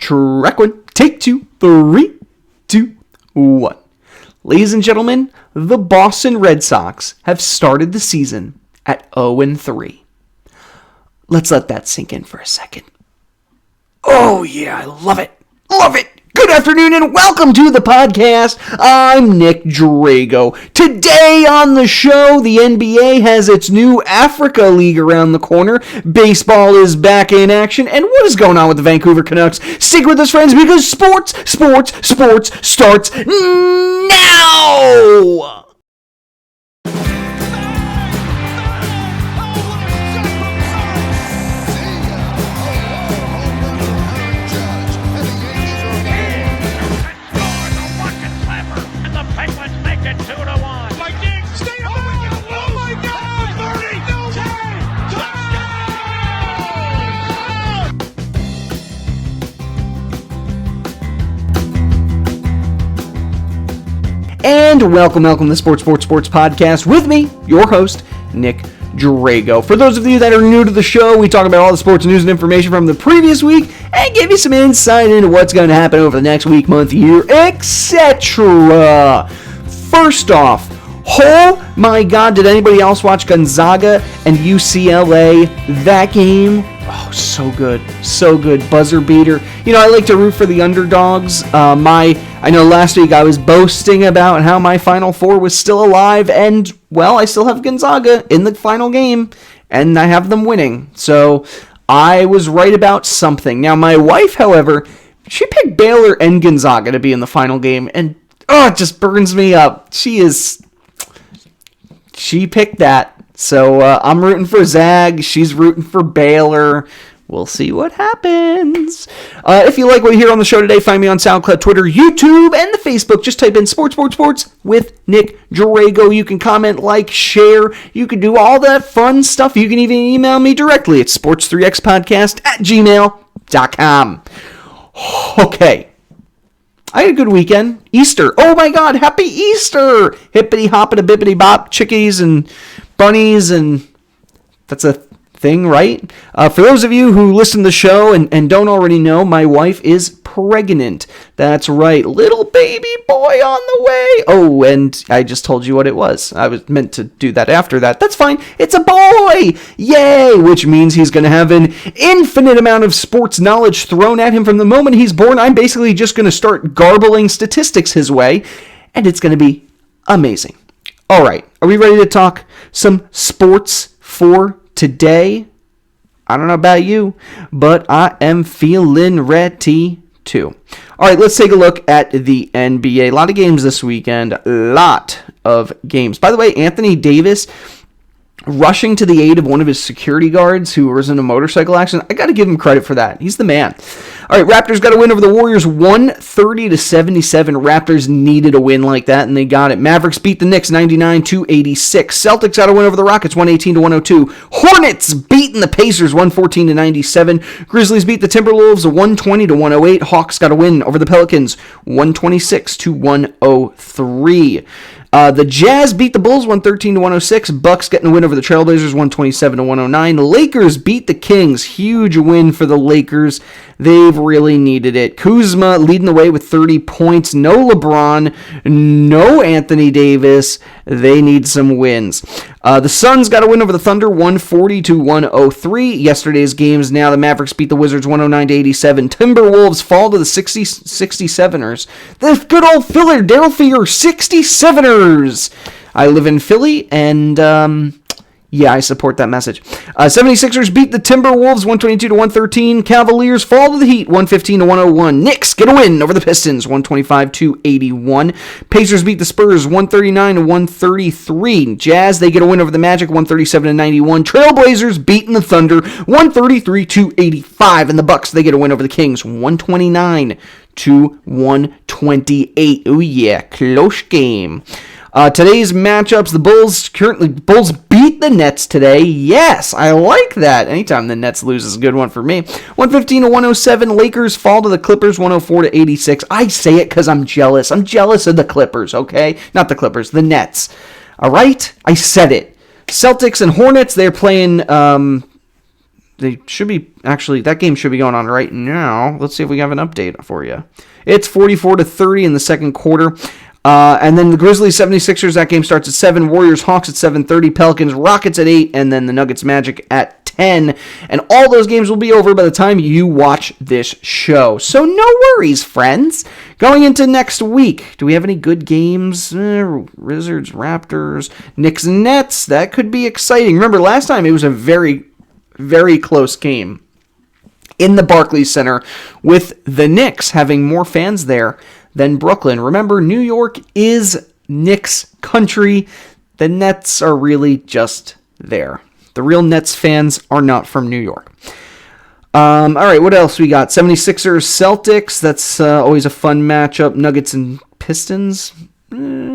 Track one, take two, 3, 2, 1. Ladies and gentlemen, the Boston Red Sox have started the season at 0-3. Let's let that sink in for a second. Oh yeah, I love it. Love it. Good afternoon and welcome to the podcast. I'm Nick Drago. Today on the show, the NBA has its new Africa League around the corner. Baseball is back in action. And what is going on with the Vancouver Canucks? Stick with us, friends, because sports starts now! And welcome to the Sports Podcast with me, your host, Nick Drago. For those of you that are new to the show, we talk about all the sports news and information from the previous week and give you some insight into what's going to happen over the next week, month, year, etc. First off, oh my God, did anybody else watch Gonzaga and UCLA? That game? Oh, so good. So good. Buzzer beater. You know, I like to root for the underdogs. I know last week I was boasting about how my Final Four was still alive, and, well, I still have Gonzaga in the final game, and I have them winning. So I was right about something. Now, my wife, however, she picked Baylor and Gonzaga to be in the final game, and, it just burns me up. She picked that. So I'm rooting for Zag. She's rooting for Baylor. We'll see what happens. If you like what you hear on the show today, find me on Soundcloud, Twitter, YouTube, and the Facebook. Just type in Sports with Nick Drago. You can comment, like, share. You can do all that fun stuff. You can even email me directly at sports3xpodcast@gmail.com. Okay. I had a good weekend. Easter. Oh my God, happy Easter! Hippity hoppity bippity bop, chickies and bunnies, and that's a thing, right? For those of you who listen to the show and don't already know, my wife is pregnant. That's right, little baby boy on the way. Oh, and I just told you what it was. I was meant to do that after that. That's fine. It's a boy! Yay! Which means he's going to have an infinite amount of sports knowledge thrown at him from the moment he's born. I'm basically just going to start garbling statistics his way, and it's going to be amazing. All right, are we ready to talk some sports for today? I don't know about you, but I am feeling ready too. All right, let's take a look at the NBA. A lot of games this weekend. A lot of games. By the way, Anthony Davis rushing to the aid of one of his security guards who was in a motorcycle accident. I got to give him credit for that. He's the man. All right, Raptors got a win over the Warriors, 130-77. Raptors needed a win like that, and they got it. Mavericks beat the Knicks, 99-86. Celtics got a win over the Rockets, 118-102. Hornets beating the Pacers, 114-97. Grizzlies beat the Timberwolves, 120-108. Hawks got a win over the Pelicans, 126-103. The Jazz beat the Bulls 113-106. Bucks getting a win over the Trailblazers 127-109. Lakers beat the Kings. Huge win for the Lakers. They've really needed it. Kuzma leading the way with 30 points. No LeBron. No Anthony Davis. They need some wins. The Suns got a win over the Thunder 140-103. Yesterday's games now. The Mavericks beat the Wizards 109-87. Timberwolves fall to the 67ers. The good old Philadelphia 67ers. I live in Philly, and yeah, I support that message. 76ers beat the Timberwolves 122-113. Cavaliers fall to the Heat 115-101. Knicks get a win over the Pistons 125-81. Pacers beat the Spurs 139-133. Jazz, they get a win over the Magic 137-91. Trailblazers beating the Thunder 133-85. And the Bucks, they get a win over the Kings 129-128. Oh yeah, close game. Today's matchups, the Bulls beat the Nets today. Yes, I like that. Anytime the Nets lose is a good one for me. 115-107. Lakers fall to the Clippers 104-86. I say it because I'm jealous. I'm jealous of the Clippers, okay? Not the Clippers, the Nets. All right? I said it. Celtics and Hornets, they're playing they should be, actually, that game should be going on right now. Let's see if we have an update for you. It's 44-30 in the second quarter. And then the Grizzlies 76ers, that game starts at 7. Warriors Hawks at 7:30. Pelicans Rockets at 8. And then the Nuggets Magic at 10. And all those games will be over by the time you watch this show. So no worries, friends. Going into next week, do we have any good games? Wizards, Raptors, Knicks, Nets. That could be exciting. Remember, last time it was a very, very close game in the Barclays Center, with the Knicks having more fans there than Brooklyn. Remember, New York is Knicks country. The Nets are really just there. The real Nets fans are not from New York. All right, what else we got? 76ers, Celtics. That's always a fun matchup. Nuggets and Pistons.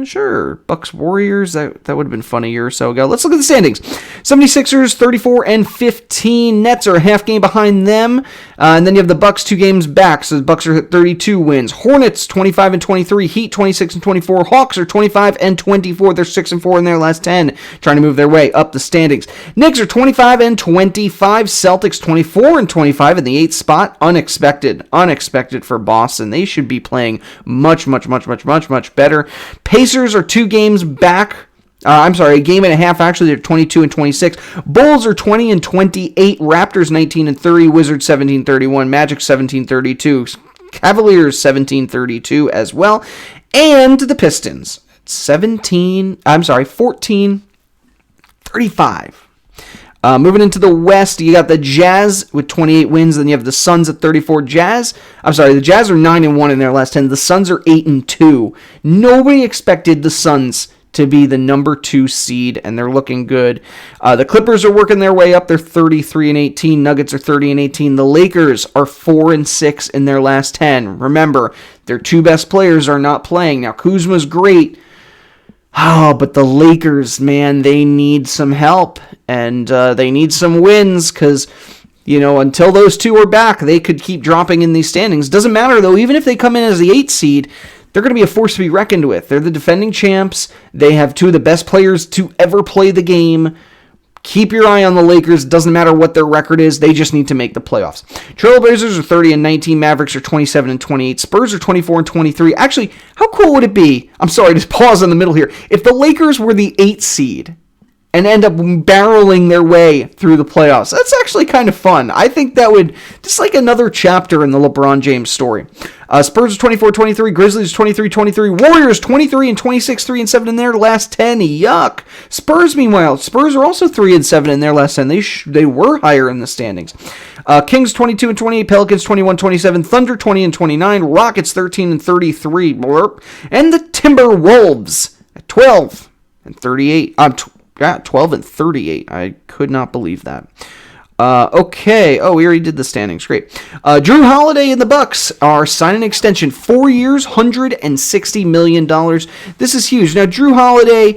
Sure. Bucks, Warriors. That would have been fun a year or so ago. Let's look at the standings. 76ers, 34-15. Nets are a half game behind them. And then you have the Bucks 2 games back. So the Bucks are at 32 wins. Hornets, 25-23. Heat, 26-24. Hawks are 25-24. They're 6-4 in their last 10. Trying to move their way up the standings. Knicks are 25-25. Celtics, 24-25 in the 8th spot. Unexpected for Boston. They should be playing much better. Pacers are 2 games back. A game and a half, actually. They're 22-26. Bulls are 20-28. Raptors 19-30. Wizards 17-31. Magic 17-32. Cavaliers 17-32 as well. And the Pistons 14-35. Moving into the West, you got the Jazz with 28 wins. Then you have the Suns at 34. The Jazz are 9-1 in their last 10. The Suns are 8-2. Nobody expected the Suns to be the number 2 seed, and they're looking good. The Clippers are working their way up. They're 33-18. Nuggets are 30-18. The Lakers are 4-6 in their last 10. Remember, their 2 best players are not playing. Now, Kuzma's great. Oh, but the Lakers, man, they need some help, and they need some wins, because, until those 2 are back, they could keep dropping in these standings. Doesn't matter, though. Even if they come in as the 8th seed, they're going to be a force to be reckoned with. They're the defending champs. They have 2 of the best players to ever play the game. Keep your eye on the Lakers. Doesn't matter what their record is. They just need to make the playoffs. Trailblazers are 30-19. Mavericks are 27-28. Spurs are 24-23. Actually, how cool would it be? I'm sorry, just pause in the middle here. If the Lakers were the 8th seed and end up barreling their way through the playoffs, that's actually kind of fun. I think that would, just like another chapter in the LeBron James story. Spurs are 24-23, Grizzlies 23-23, Warriors 23-26, 3-7 in their last 10. Yuck. Spurs, meanwhile, are also 3-7 in their last 10. They were higher in the standings. Kings 22-28, Pelicans 21-27, Thunder 20-29, Rockets 13-33, blurp, and the Timberwolves at 12-38. 12-38. I could not believe that. Okay. Oh, we already did the standings. Great. Drew Holiday and the Bucks are signing an extension. 4 years, $160 million. This is huge. Now, Drew Holiday,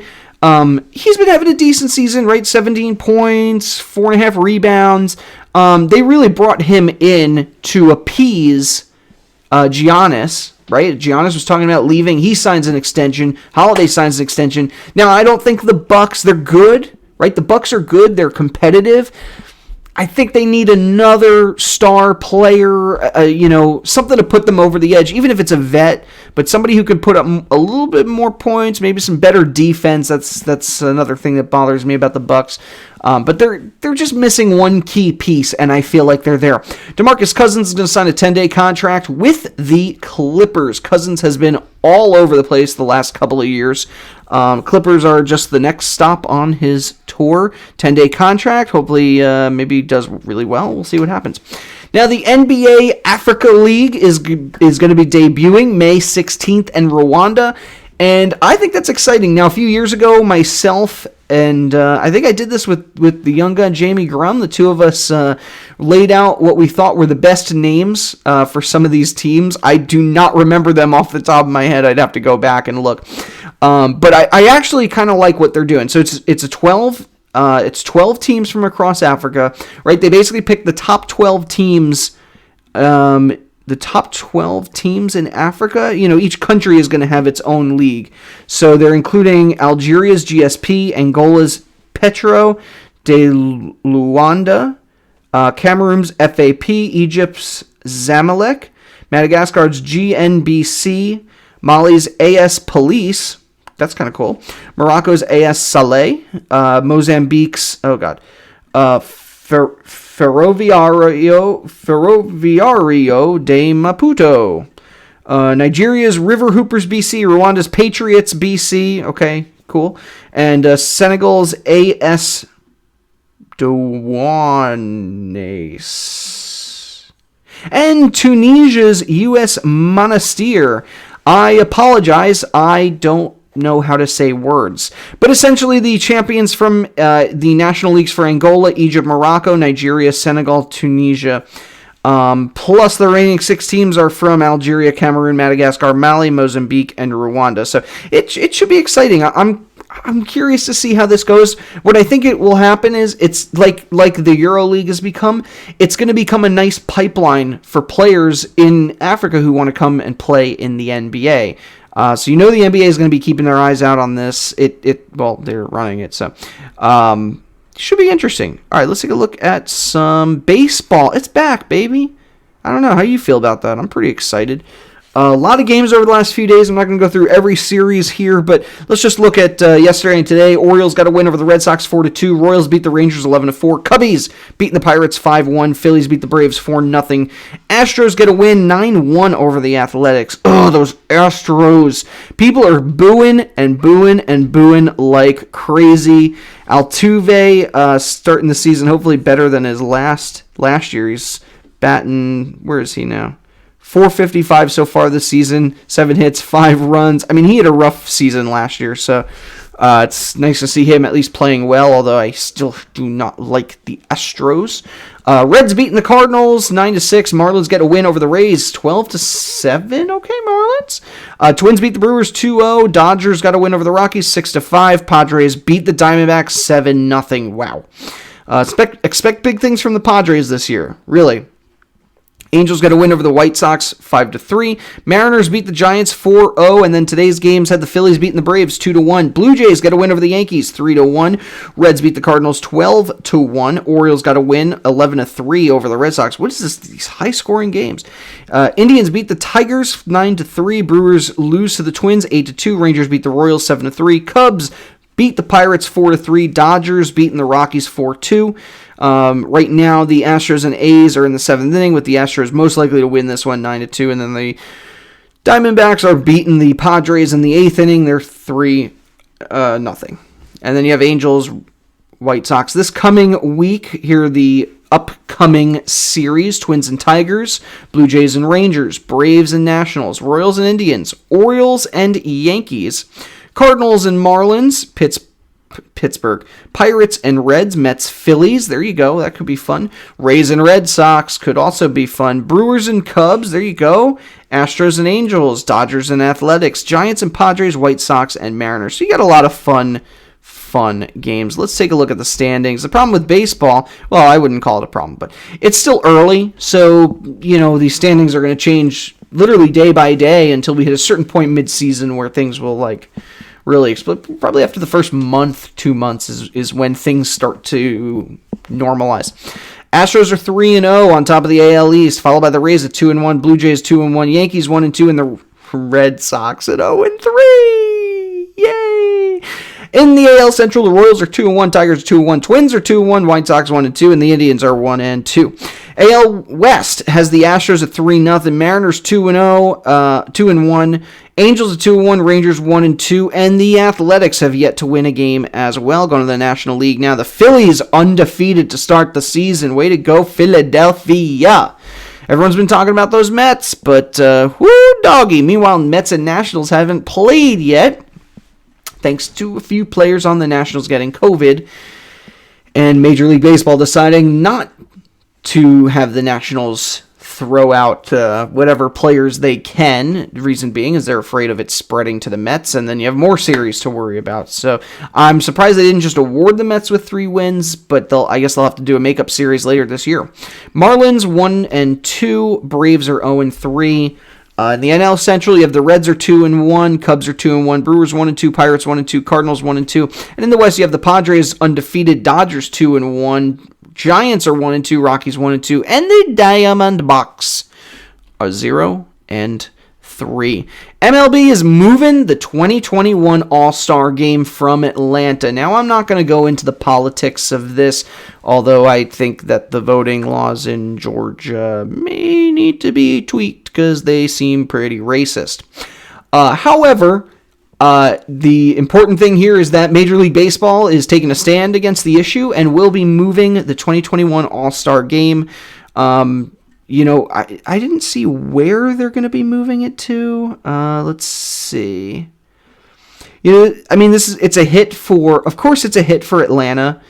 he's been having a decent season, right? 17 points, 4.5 rebounds. They really brought him in to appease Giannis. Right? Giannis was talking about leaving. He signs an extension. Holiday signs an extension. Now, I don't think the Bucks, they're good, right? The Bucks are good. They're competitive. I think they need another star player, something to put them over the edge, even if it's a vet, but somebody who can put up a little bit more points, maybe some better defense. That's another thing that bothers me about the Bucks. But they're just missing one key piece, and I feel like they're there. DeMarcus Cousins is going to sign a 10-day contract with the Clippers. Cousins has been all over the place the last couple of years. Clippers are just the next stop on his tour. 10-day contract. Hopefully, maybe does really well. We'll see what happens. Now, the NBA Africa League is going to be debuting May 16th in Rwanda, and I think that's exciting. Now, a few years ago, myself and I think I did this with the young gun Jamie Grum. The 2 of us laid out what we thought were the best names for some of these teams. I do not remember them off the top of my head. I'd have to go back and look. But I actually kind of like what they're doing. So it's 12 teams from across Africa, right? They basically pick the top 12 teams. The top 12 teams in Africa, each country is going to have its own league. So they're including Algeria's GSP, Angola's Petro de Luanda, Cameroon's FAP, Egypt's Zamalek, Madagascar's GNBC, Mali's AS Police, that's kind of cool, Morocco's AS Saleh, Mozambique's, Ferroviario de Maputo, Nigeria's River Hoopers BC, Rwanda's Patriots BC, okay, cool, and Senegal's AS Douanes, and Tunisia's US Monastir. I apologize, I don't know how to say words, but essentially the champions from the national leagues for Angola, Egypt, Morocco, Nigeria, Senegal, Tunisia, plus the remaining 6 teams are from Algeria, Cameroon, Madagascar, Mali, Mozambique, and Rwanda. So it should be exciting. I'm curious to see how this goes. What I think it will happen is it's like the EuroLeague has become. It's going to become a nice pipeline for players in Africa who want to come and play in the NBA. So the NBA is going to be keeping their eyes out on this. Well, they're running it, so should be interesting. All right, let's take a look at some baseball. It's back, baby. I don't know how you feel about that. I'm pretty excited. A lot of games over the last few days. I'm not going to go through every series here, but let's just look at yesterday and today. Orioles got a win over the Red Sox 4-2. Royals beat the Rangers 11-4. Cubbies beating the Pirates 5-1. Phillies beat the Braves 4-0. Astros get a win 9-1 over the Athletics. Oh, those Astros. People are booing and booing and booing like crazy. Altuve starting the season hopefully better than his last year. He's batting, where is he now? .455 so far this season, 7 hits, 5 runs. I mean, he had a rough season last year, so it's nice to see him at least playing well, although I still do not like the Astros. Reds beating the Cardinals 9-6. Marlins get a win over the Rays 12-7. Okay, Marlins. Twins beat the Brewers 2-0. Dodgers got a win over the Rockies 6-5. Padres beat the Diamondbacks 7-0. Wow. Expect big things from the Padres this year, really. Angels got a win over the White Sox 5-3. Mariners beat the Giants 4-0, and then today's games had the Phillies beating the Braves 2-1. Blue Jays got a win over the Yankees 3-1. Reds beat the Cardinals 12-1. Orioles got a win 11-3 over the Red Sox. What is this? These high-scoring games. Indians beat the Tigers 9-3. Brewers lose to the Twins 8-2. Rangers beat the Royals 7-3. Cubs beat the Pirates 4-3. Dodgers beating the Rockies 4-2. Right now, the Astros and A's are in the 7th inning, with the Astros most likely to win this one 9-2, and then the Diamondbacks are beating the Padres in the 8th inning. They're 3-0. And then you have Angels, White Sox. This coming week, here are the upcoming series: Twins and Tigers, Blue Jays and Rangers, Braves and Nationals, Royals and Indians, Orioles and Yankees, Cardinals and Marlins, Pittsburgh, Pirates and Reds, Mets, Phillies, there you go, that could be fun. Rays and Red Sox could also be fun. Brewers and Cubs, there you go. Astros and Angels, Dodgers and Athletics, Giants and Padres, White Sox and Mariners. So you got a lot of fun games. Let's take a look at the standings. The problem with baseball, well, I wouldn't call it a problem, but it's still early, so, these standings are going to change literally day by day until we hit a certain point mid-season where things will, really explode. Probably after the first month, 2 months is when things start to normalize. Astros are 3-0 on top of the AL East, followed by the Rays at 2-1, Blue Jays 2-1, Yankees 1-2, and the Red Sox at 0-3. Yay! In the AL Central, the Royals are 2-1, Tigers are 2-1, Twins are 2-1, White Sox 1-2, and the Indians are 1-2. AL West has the Astros at 3-0, Mariners 2-0, 2-1, Angels at 2-1, Rangers 1-2, and the Athletics have yet to win a game as well. Going to the National League now. The Phillies undefeated to start the season. Way to go, Philadelphia. Everyone's been talking about those Mets, but whoo, doggy. Meanwhile, Mets and Nationals haven't played yet, thanks to a few players on the Nationals getting COVID, and Major League Baseball deciding not to have the Nationals throw out whatever players they can. The reason being is they're afraid of it spreading to the Mets, and then you have more series to worry about. So I'm surprised they didn't just award the Mets with 3 wins, but I guess they'll have to do a makeup series later this year. Marlins 1-2, Braves are 0-3. In the NL Central, you have the Reds are 2-1, Cubs are 2-1, Brewers 1-2, Pirates 1-2, Cardinals 1-2, and in the West, you have the Padres undefeated, Dodgers 2-1, Giants are 1-2, Rockies 1-2, and the Diamondbacks are 0-3. MLB is moving the 2021 All-Star Game from Atlanta. Now, I'm not going to go into the politics of this, although I think that the voting laws in Georgia may need to be tweaked because they seem pretty racist. However, the important thing here is that Major League Baseball is taking a stand against the issue and will be moving the 2021 All-Star Game. I didn't see where they're going to be moving it to. Let's see. It's a hit for, of course, it's a hit for Atlanta.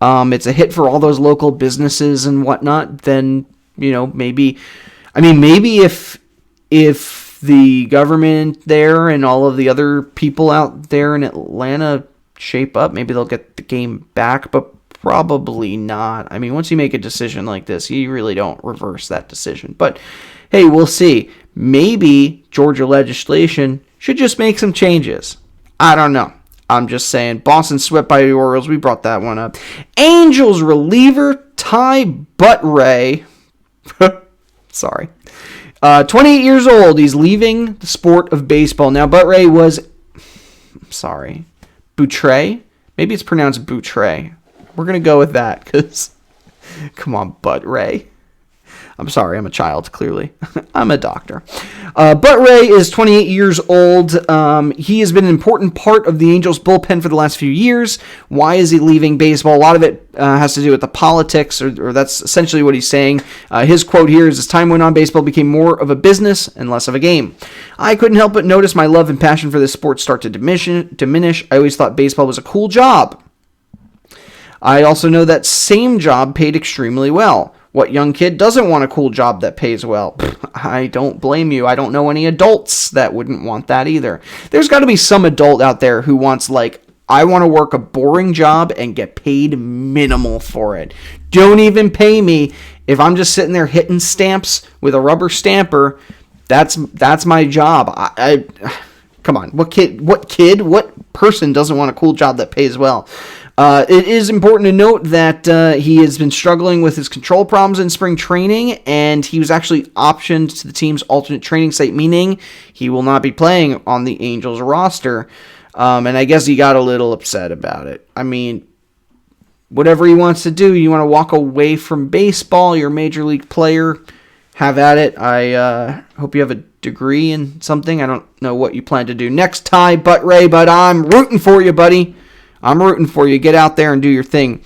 It's a hit for all those local businesses and whatnot. Then, maybe if the government there and all of the other people out there in Atlanta shape up, maybe they'll get the game back, but probably not. Once you make a decision like this, you really don't reverse that decision. But, hey, we'll see. Maybe Georgia legislation should just make some changes. I don't know. I'm just saying. Boston swept by the Orioles. We brought that one up. Angels reliever Ty Butray. Sorry. 28 years old. He's leaving the sport of baseball. Now, Butray was... Boutray? Maybe it's pronounced Boutray. We're going to go with that because, come on, Butray. I'm sorry, I'm a child, clearly. I'm a doctor. Butray is 28 years old. He has been an important part of the Angels bullpen for the last few years. Why is he leaving baseball? A lot of it has to do with the politics, or that's essentially what he's saying. His quote here is, as time went on, baseball became more of a business and less of a game. I couldn't help but notice my love and passion for this sport start to diminish. I always thought baseball was a cool job. I also know that same job paid extremely well. What young kid doesn't want a cool job that pays well? I don't blame you. I don't know any adults that wouldn't want that either. There's got to be some adult out there who wants, I want to work a boring job and get paid minimal for it. Don't even pay me. If I'm just sitting there hitting stamps with a rubber stamper, that's my job. I come on. What person doesn't want a cool job that pays well? It is important to note that he has been struggling with his control problems in spring training, and he was actually optioned to the team's alternate training site, meaning he will not be playing on the Angels roster. And I guess he got a little upset about it. Whatever he wants to do, you want to walk away from baseball, you're a major league player, have at it. I hope you have a degree in something. I don't know what you plan to do next, Ty Butray, but I'm rooting for you, buddy. I'm rooting for you. Get out there and do your thing.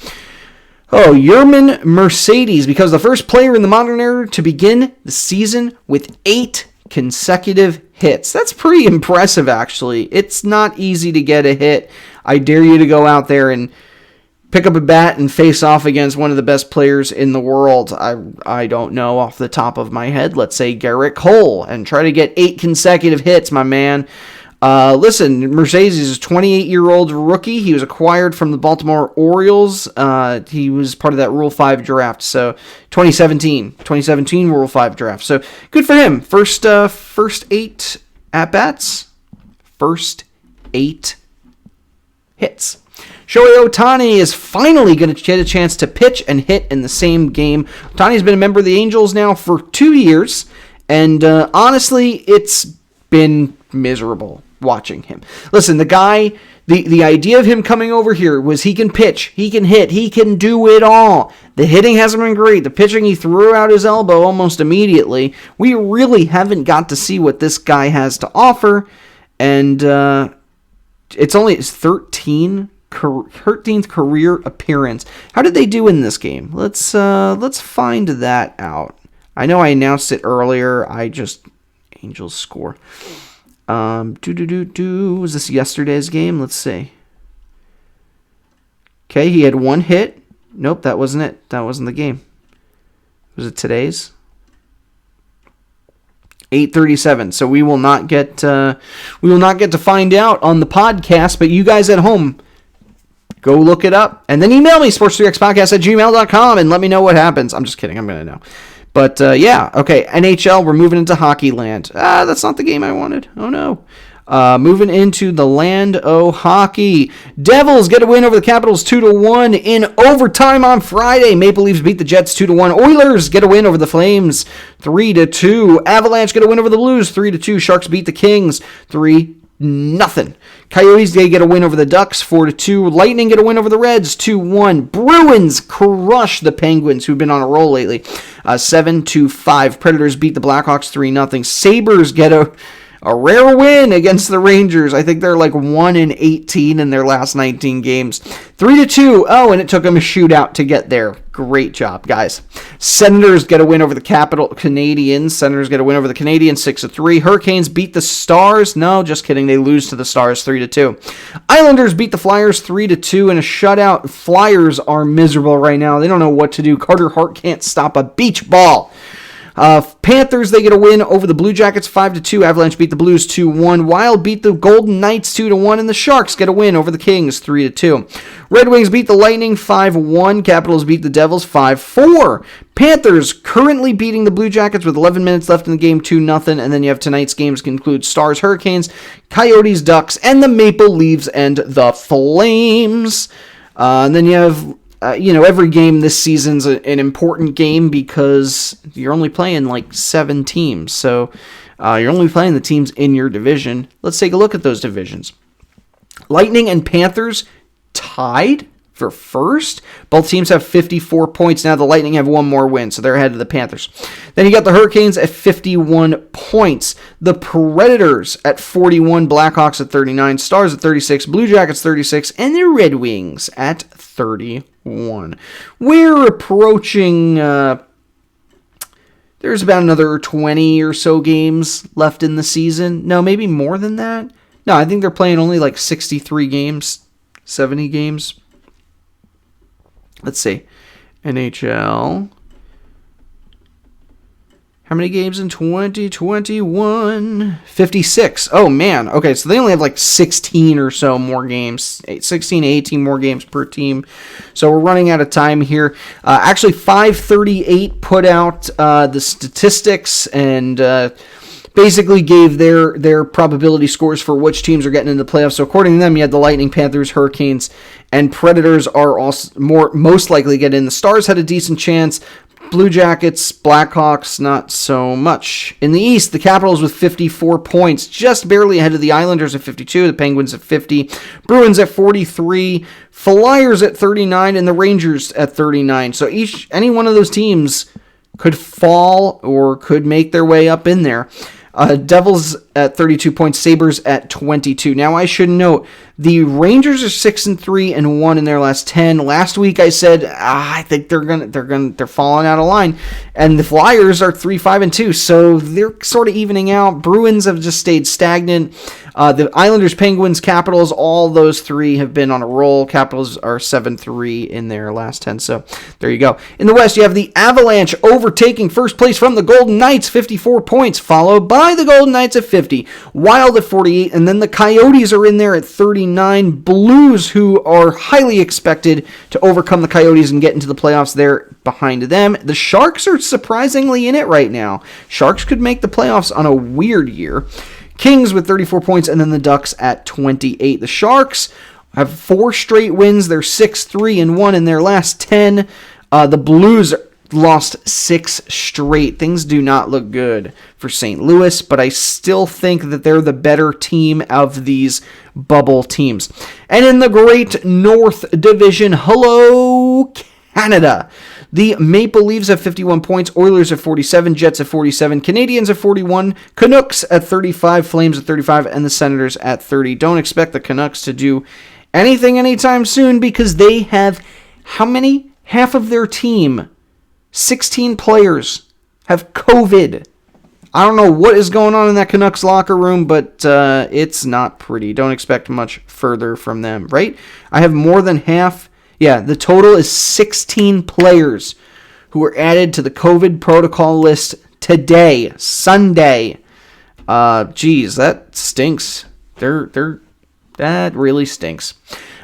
Oh, Yerman Mercedes becomes the first player in the modern era to begin the season with 8 consecutive hits. That's pretty impressive, actually. It's not easy to get a hit. I dare you to go out there and pick up a bat and face off against one of the best players in the world. I don't know off the top of my head. Let's say Garrett Cole, and try to get 8 consecutive hits, my man. Listen, Mercedes is a 28-year-old rookie. He was acquired from the Baltimore Orioles. He was part of that Rule 5 draft. So 2017 Rule 5 draft. So good for him. First 8 at-bats. First 8 hits. Shohei Ohtani is finally going to get a chance to pitch and hit in the same game. Ohtani's been a member of the Angels now for 2 years. And honestly, it's been miserable watching him. Listen, the guy, the idea of him coming over here was he can pitch, he can hit, he can do it all. The hitting hasn't been great. The pitching, he threw out his elbow almost immediately. We really haven't got to see what this guy has to offer, and it's only his 13th career appearance. How did they do in this game? Let's find that out. I know I announced it earlier. Angels score. Was this yesterday's game? Let's see. Okay, he had 1 hit. Nope, that wasn't it. That wasn't the game. Was it today's? 8:37. So we will not get to find out on the podcast, but you guys at home, go look it up and then email me sports3xpodcast@gmail.com and let me know what happens. I'm just kidding. I'm going to know. But, yeah, okay, NHL, we're moving into hockey land. That's not the game I wanted. Oh, no. Moving into the land of hockey. Devils get a win over the Capitals 2-1 in overtime on Friday. Maple Leafs beat the Jets 2-1. Oilers get a win over the Flames 3-2. Avalanche get a win over the Blues 3-2. Sharks beat the Kings 3-0. Coyotes, they get a win over the Ducks 4-2. Lightning get a win over the Reds 2-1. Bruins crush the Penguins, who've been on a roll lately, 7-5. Predators beat the Blackhawks 3-0. Sabres get a rare win against the Rangers. I think they're like 1-18 in their last 19 games. 3-2. Oh, and it took them a shootout to get there. Great job, guys. Senators get a win over the Canadiens. Senators get a win over the Canadiens 6-3. Hurricanes beat the Stars. No, just kidding. They lose to the Stars 3-2. Islanders beat the Flyers 3-2 in a shutout. Flyers are miserable right now. They don't know what to do. Carter Hart can't stop a beach ball. Panthers, they get a win over the Blue Jackets 5-2. Avalanche beat the Blues 2-1. Wild beat the Golden Knights 2-1. And the Sharks get a win over the Kings 3-2. Red Wings beat the Lightning 5-1. Capitals beat the Devils 5-4. Panthers currently beating the Blue Jackets with 11 minutes left in the game 2-0. And then you have tonight's games conclude Stars, Hurricanes, Coyotes, Ducks, and the Maple Leafs and the Flames. And then you have every game this season's an important game because you're only playing like 7 teams. So you're only playing the teams in your division. Let's take a look at those divisions. Lightning and Panthers tied for first. Both teams have 54 points. Now the Lightning have one more win, so they're ahead of the Panthers. Then you got the Hurricanes at 51 points. The Predators at 41. Blackhawks at 39. Stars at 36. Blue Jackets 36. And the Red Wings at 31. We're approaching... there's about another 20 or so games left in the season. No, maybe more than that. No, I think they're playing only like 63 games, 70 games. Let's see. NHL. How many games in 2021? 56. Oh, man. Okay, so they only have like 16 or so more games. 16 to 18 more games per team. So we're running out of time here. Actually, 538 put out the statistics and basically gave their probability scores for which teams are getting into the playoffs. So according to them, you had the Lightning, Panthers, Hurricanes, and Predators are also most likely to get in. The Stars had a decent chance. Blue Jackets, Blackhawks, not so much. In the East, the Capitals with 54 points, just barely ahead of the Islanders at 52, the Penguins at 50, Bruins at 43, Flyers at 39, and the Rangers at 39. So any one of those teams could fall or could make their way up in there. Devils at 32 points, Sabres at 22. Now I should note the Rangers are 6-3 and 1 in their last 10. Last week I said I think they're falling out of line, and the Flyers are 3-5-2, so they're sort of evening out. Bruins have just stayed stagnant. The Islanders, Penguins, Capitals, all those three have been on a roll. Capitals are 7-3 in their last 10, so there you go. In the West, you have the Avalanche overtaking first place from the Golden Knights, 54 points, followed by the Golden Knights at 50, Wild at 48, and then the Coyotes are in there at 39. Blues, who are highly expected to overcome the Coyotes and get into the playoffs, they're behind them. The Sharks are surprisingly in it right now. Sharks could make the playoffs on a weird year. Kings with 34 points, and then the Ducks at 28. The Sharks have 4 straight wins. They're 6-3 and 1 in their last 10. The Blues lost 6 straight. Things do not look good for St. Louis, but I still think that they're the better team of these bubble teams. And in the Great North Division, hello, Canada. The Maple Leafs have 51 points, Oilers at 47, Jets at 47, Canadiens at 41, Canucks at 35, Flames at 35, and the Senators at 30. Don't expect the Canucks to do anything anytime soon because they have, how many? Half of their team, 16 players, have COVID. I don't know what is going on in that Canucks locker room, but it's not pretty. Don't expect much further from them, right? I have more than half. Yeah, the total is 16 players who were added to the COVID protocol list today, Sunday. Geez, that stinks. That really stinks.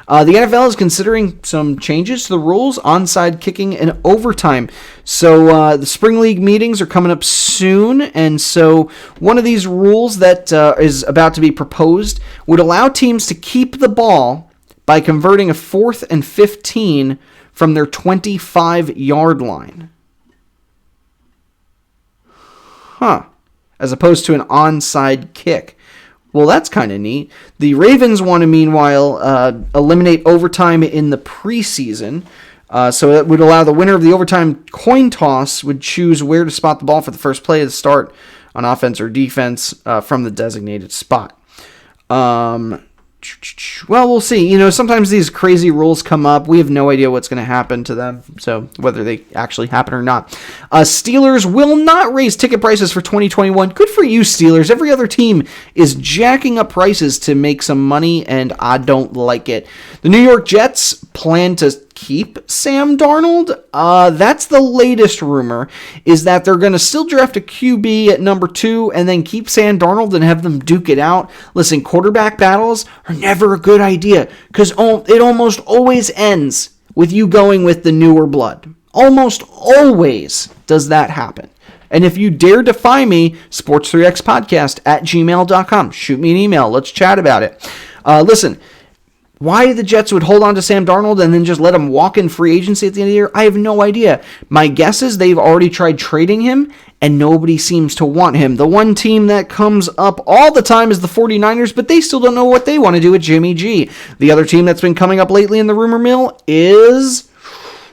The NFL is considering some changes to the rules, onside kicking and overtime. So the Spring League meetings are coming up soon, and so one of these rules that is about to be proposed would allow teams to keep the ball by converting a 4th and 15 from their 25-yard line. As opposed to an onside kick. Well, that's kind of neat. The Ravens want to, meanwhile, eliminate overtime in the preseason. So it would allow the winner of the overtime coin toss would choose where to spot the ball for the first play of the start on offense or defense from the designated spot. Well, we'll see. Sometimes these crazy rules come up. We have no idea what's going to happen to them, so whether they actually happen or not. Steelers will not raise ticket prices for 2021. Good for you, Steelers. Every other team is jacking up prices to make some money, and I don't like it. The New York Jets plan to keep Sam Darnold. That's the latest rumor, is that they're going to still draft a QB at number 2 and then keep Sam Darnold and have them duke it out. Listen, quarterback battles are never a good idea because it almost always ends with you going with the newer blood. Almost always does that happen. And if you dare defy me, sports3xpodcast@gmail.com. Shoot me an email. Let's chat about it. Listen, why the Jets would hold on to Sam Darnold and then just let him walk in free agency at the end of the year, I have no idea. My guess is they've already tried trading him, and nobody seems to want him. The one team that comes up all the time is the 49ers, but they still don't know what they want to do with Jimmy G. The other team that's been coming up lately in the rumor mill is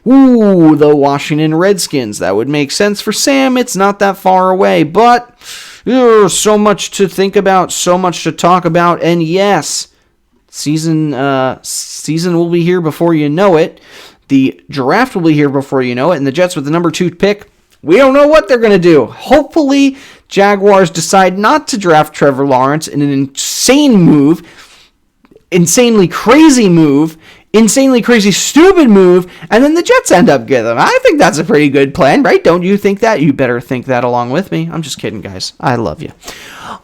the Washington Redskins. That would make sense for Sam. It's not that far away, but so much to think about, so much to talk about, and yes, Season will be here before you know it. The draft will be here before you know it. And the Jets with the number 2 pick, we don't know what they're going to do. Hopefully, Jaguars decide not to draft Trevor Lawrence in an insanely crazy, stupid move, and then the Jets end up getting them. I think that's a pretty good plan, right? Don't you think that? You better think that along with me. I'm just kidding, guys. I love you.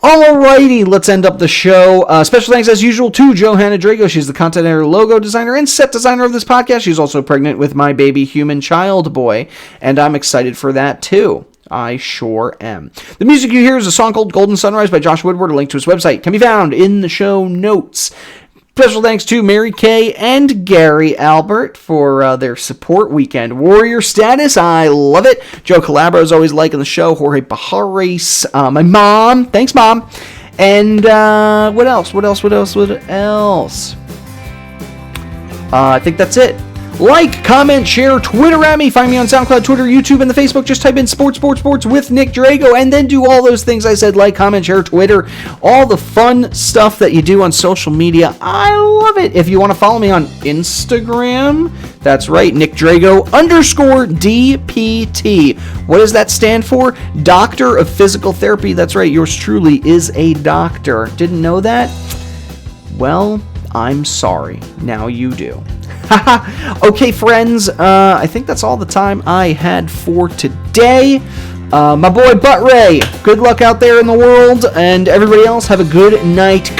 Alrighty, let's end up the show. Special thanks, as usual, to Johanna Drago. She's the content editor, logo designer, and set designer of this podcast. She's also pregnant with my baby human child boy, and I'm excited for that, too. I sure am. The music you hear is a song called Golden Sunrise by Josh Woodward. A link to his website can be found in the show notes. Special thanks to Mary Kay and Gary Albert for their support. Weekend Warrior status, I love it. Joe Calabro is always liking the show. Jorge Pajares, my mom, thanks mom. And what else? I think that's it. Like, comment, share, Twitter at me. Find me on SoundCloud, Twitter, YouTube, and the Facebook. Just type in sports with Nick Drago, and then do all those things I said. Like, comment, share, Twitter, all the fun stuff that you do on social media. I love it. If you want to follow me on Instagram, that's right, Nick Drago _DPT. What does that stand for? Doctor of Physical Therapy. That's right, yours truly is a doctor. Didn't know that? Well, I'm sorry. Now you do. Okay, friends, I think that's all the time I had for today. My boy Butt Ray, good luck out there in the world, and everybody else have a good night.